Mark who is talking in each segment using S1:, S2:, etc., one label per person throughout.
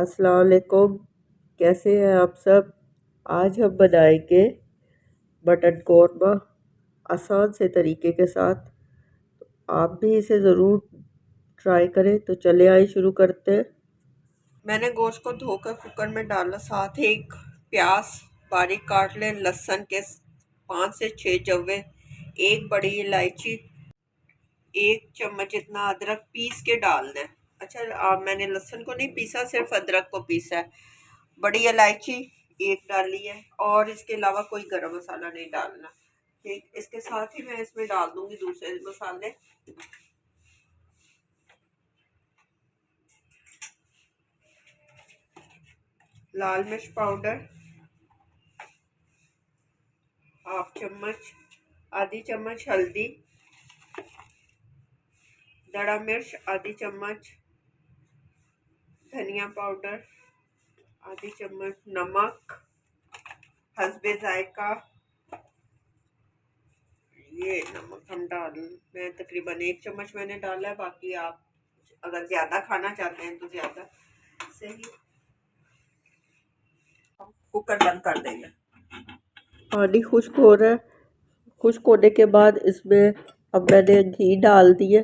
S1: अस्सलाम वालेकुम। कैसे हैं आप सब। आज हम बनाएंगे मटन कौरमा आसान से तरीके के साथ। आप भी इसे ज़रूर ट्राई करें। तो चले आइए शुरू करते हैं। मैंने गोश्त को धोकर कुकर में डाला, साथ ही एक प्याज बारीक काट लें, लहसुन के 5 से 6 जवे, एक बड़ी इलायची, 1 चम्मच इतना अदरक पीस के डाल दें। अच्छा, मैंने लहसुन को नहीं पीसा, सिर्फ अदरक को पीसा है। बड़ी इलायची 1 डाली है और इसके अलावा कोई गरम मसाला नहीं डालना। ठीक, इसके साथ ही मैं इसमें डाल दूंगी दूसरे मसाले। लाल मिर्च पाउडर ½ चम्मच, आधी चम्मच हल्दी, दड़ा मिर्च आधी चम्मच, धनिया पाउडर आधी चम्मच, नमक हस्बे जायका। ये नमक मैं तकरीबन 1 चम्मच मैंने डाला है, बाकी आप अगर ज़्यादा खाना चाहते हैं तो ज़्यादा सही। कुकर बंद कर देंगे। पानी खुश्क हो रहा है। खुश्क होने के बाद इसमें अब मैंने घी डाल दिया।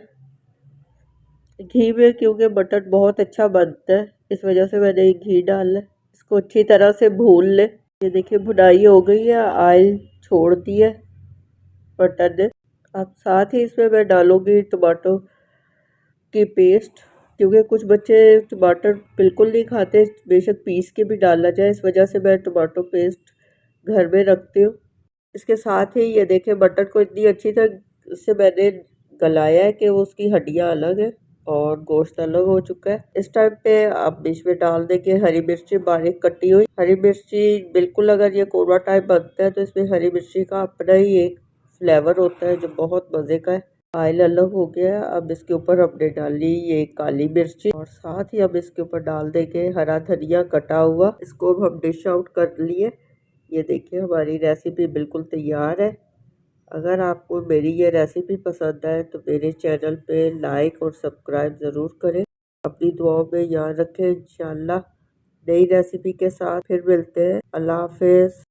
S1: घी में क्योंकि मटन बहुत अच्छा बनता है, इस वजह से मैंने घी डाला। इसको अच्छी तरह से भून ले। ये देखिए भुनाई हो गई है, ऑयल छोड़ दिया मटन ने। अब साथ ही इसमें मैं डालूंगी टमाटो की पेस्ट, क्योंकि कुछ बच्चे टमाटर बिल्कुल नहीं खाते, बेशक पीस के भी डाला जाए, इस वजह से मैं टमाटो पेस्ट घर में रखती हूँ। इसके साथ ही ये देखें मटन को इतनी अच्छी तरह से मैंने गलाया है कि वो उसकी हड्डियाँ अलग है और गोश्त अलग हो चुका है। इस टाइम पे आप इसमें डाल देंगे हरी मिर्ची बारीक कटी हुई। हरी मिर्ची बिल्कुल, अगर ये कौरमा टाइप बनता है तो इसमें हरी मिर्ची का अपना ही एक फ्लेवर होता है जो बहुत मज़े का है। ऑयल अलग हो गया है। अब इसके ऊपर हमने डाली ये काली मिर्ची और साथ ही अब इसके ऊपर डाल देंगे हरा धनिया कटा हुआ। इसको हम डिश आउट कर लिए। ये देखिए हमारी रेसिपी बिल्कुल तैयार है। अगर आपको मेरी ये रेसिपी पसंद आए तो मेरे चैनल पे लाइक और सब्सक्राइब ज़रूर करें। अपनी दुआओं में याद रखें। इंशाल्लाह नई रेसिपी के साथ फिर मिलते हैं। अल्लाह हाफिज़।